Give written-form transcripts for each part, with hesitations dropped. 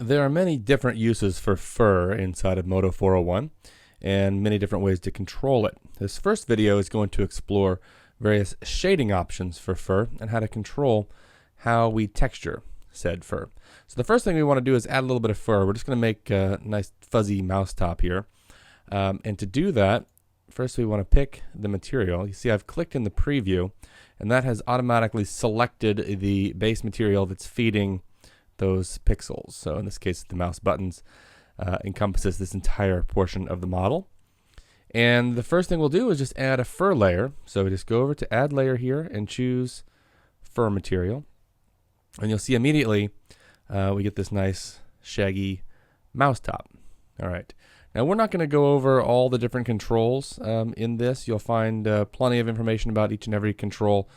There are many different uses for fur inside of Modo 401 and many different ways to control it. This first video is going to explore various shading options for fur and how to control how we texture said fur. So the first thing we want to do is add a little bit of fur. We're just going to make a nice fuzzy mouse top here. And to do that, first we want to pick the material. You see I've clicked in the preview and that has automatically selected the base material that's feeding those pixels. So in this case, the mouse buttons encompasses this entire portion of the model. And the first thing we'll do is just add a fur layer. So we just go over to add layer here and choose fur material. And you'll see immediately we get this nice shaggy mouse top. All right. Now we're not going to go over all the different controls in this. You'll find plenty of information about each and every control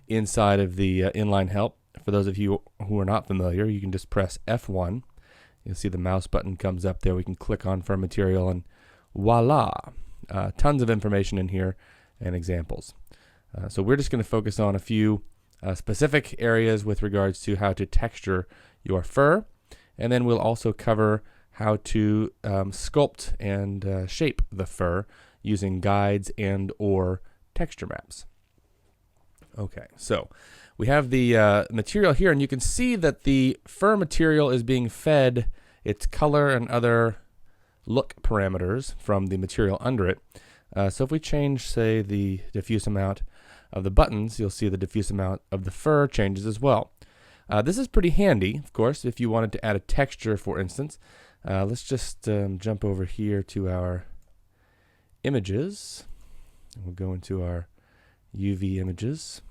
inside of the inline help. For those of you who are not familiar, you can just press F1. You'll see the mouse button comes up there. We can click on fur material and voila, tons of information in here and examples. So we're just going to focus on a few specific areas with regards to how to texture your fur, and then we'll also cover how to sculpt and shape the fur using guides and or texture maps. Okay, so we have the material here, and you can see that the fur material is being fed its color and other look parameters from the material under it. So if we change, say, the diffuse amount of the buttons, you'll see the diffuse amount of the fur changes as well. This is pretty handy, of course, if you wanted to add a texture, for instance. Let's just jump over here to our images. We'll go into our UV images.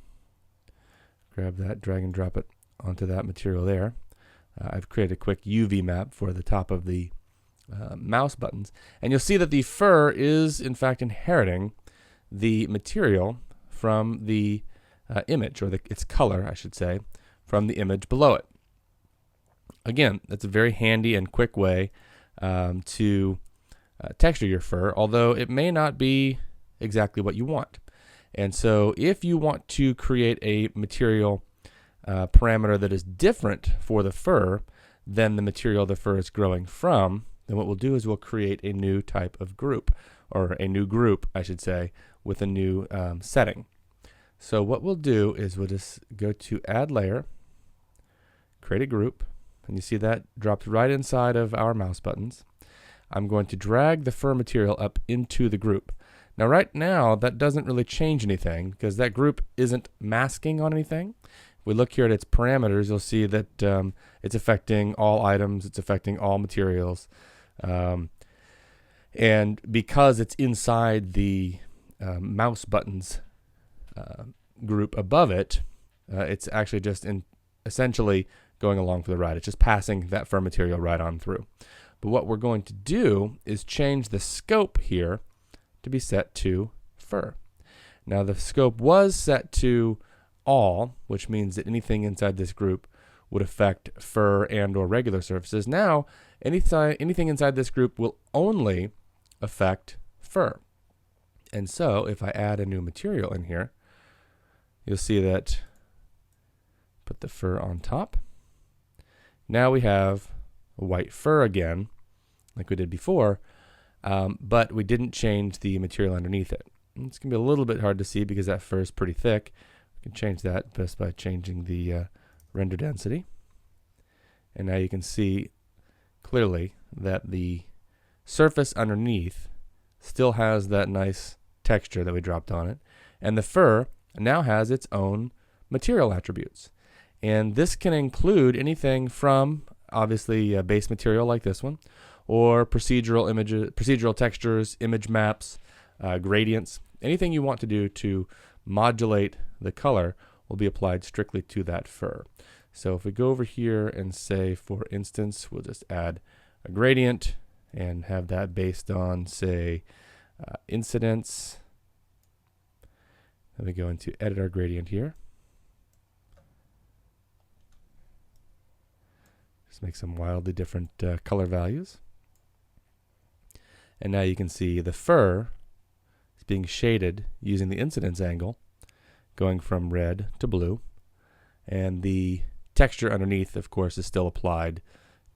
Grab that, drag and drop it onto that material there. I've created a quick UV map for the top of the mouse buttons. And you'll see that the fur is, in fact, inheriting the material from the image, or its color, I should say, from the image below it. Again, that's a very handy and quick way to texture your fur, although it may not be exactly what you want. And so if you want to create a material parameter that is different for the fur than the material the fur is growing from, then what we'll do is we'll create a new type of group, or a new group, I should say, with a new setting. So what we'll do is we'll just go to Add Layer, create a group, and you see that dropped right inside of our mouse buttons. I'm going to drag the fur material up into the group. Now right now that doesn't really change anything because that group isn't masking on anything. If we look here at its parameters, you'll see that it's affecting all items, it's affecting all materials. And because it's inside the mouse buttons group above it, it's actually just essentially going along for the ride. It's just passing that fur material right on through. But what we're going to do is change the scope here to be set to fur. Now the scope was set to all, which means that anything inside this group would affect fur and or regular surfaces. Now anything inside this group will only affect fur. And so if I add a new material in here, you'll see that put the fur on top. Now we have white fur again, like we did before, but we didn't change the material underneath it. It's going to be a little bit hard to see because that fur is pretty thick. We can change that just by changing the render density. And now you can see clearly that the surface underneath still has that nice texture that we dropped on it. And the fur now has its own material attributes. And this can include anything from, obviously, base material like this one, or procedural images, procedural textures, image maps, gradients. Anything you want to do to modulate the color will be applied strictly to that fur. So if we go over here and say, for instance, we'll just add a gradient and have that based on, say, incidence. Then we go into edit our gradient here. Just make some wildly different color values. And now you can see the fur is being shaded using the incidence angle, going from red to blue. And the texture underneath, of course, is still applied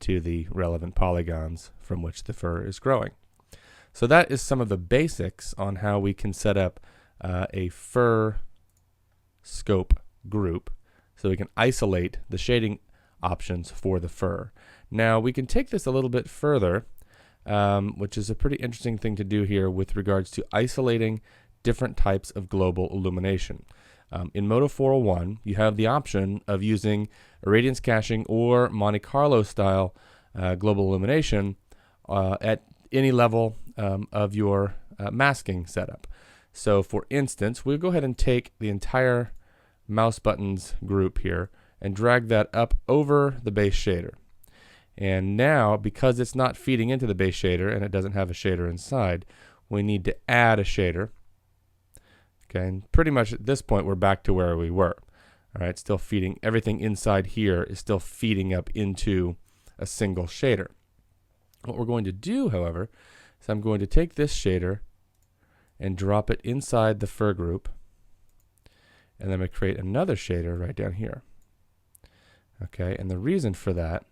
to the relevant polygons from which the fur is growing. So that is some of the basics on how we can set up a fur scope group so we can isolate the shading options for the fur. Now we can take this a little bit further, which is a pretty interesting thing to do here with regards to isolating different types of global illumination. In Modo 401, you have the option of using irradiance caching or Monte Carlo style global illumination at any level of your masking setup. So for instance, we'll go ahead and take the entire mouse buttons group here and drag that up over the base shader. And now, because it's not feeding into the base shader and it doesn't have a shader inside, we need to add a shader. Okay, and pretty much at this point we're back to where we were. All right, still feeding, everything inside here is still feeding up into a single shader. What we're going to do, however, is I'm going to take this shader and drop it inside the fur group, and then I'm going to create another shader right down here. Okay, and the reason for that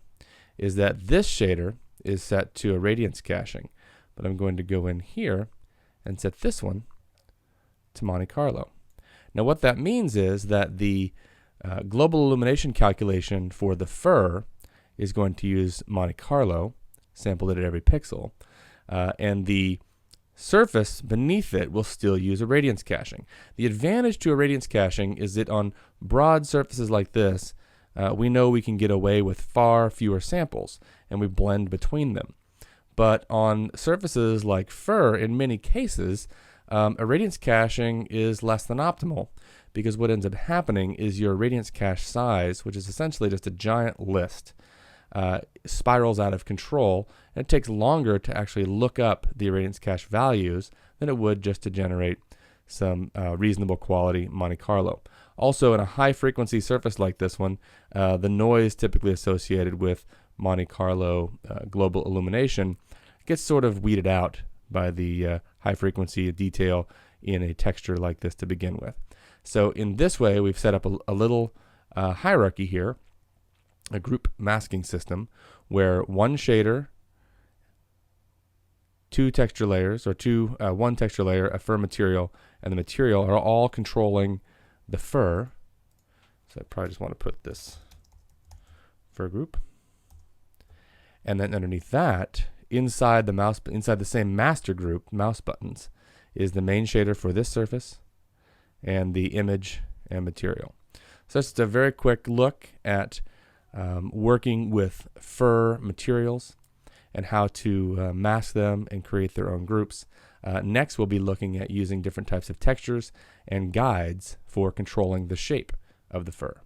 is that this shader is set to irradiance caching, but I'm going to go in here and set this one to Monte Carlo. Now what that means is that the global illumination calculation for the fur is going to use Monte Carlo, sampled it at every pixel, and the surface beneath it will still use irradiance caching. The advantage to irradiance caching is that on broad surfaces like this, we know we can get away with far fewer samples, and we blend between them. But on surfaces like fur, in many cases, irradiance caching is less than optimal, because what ends up happening is your irradiance cache size, which is essentially just a giant list, spirals out of control, and it takes longer to actually look up the irradiance cache values than it would just to generate some reasonable quality Monte Carlo. Also, in a high frequency surface like this one, the noise typically associated with Monte Carlo global illumination gets sort of weeded out by the high frequency detail in a texture like this to begin with. So in this way, we've set up a little hierarchy here, a group masking system, where one shader, two texture layers, or one texture layer, a fur material, and the material are all controlling the fur. So I probably just want to put this fur group. And then underneath that, inside the same master group, mouse buttons, is the main shader for this surface and the image and material. So that's just a very quick look at working with fur materials and how to mask them and create their own groups. Next, we'll be looking at using different types of textures and guides for controlling the shape of the fur.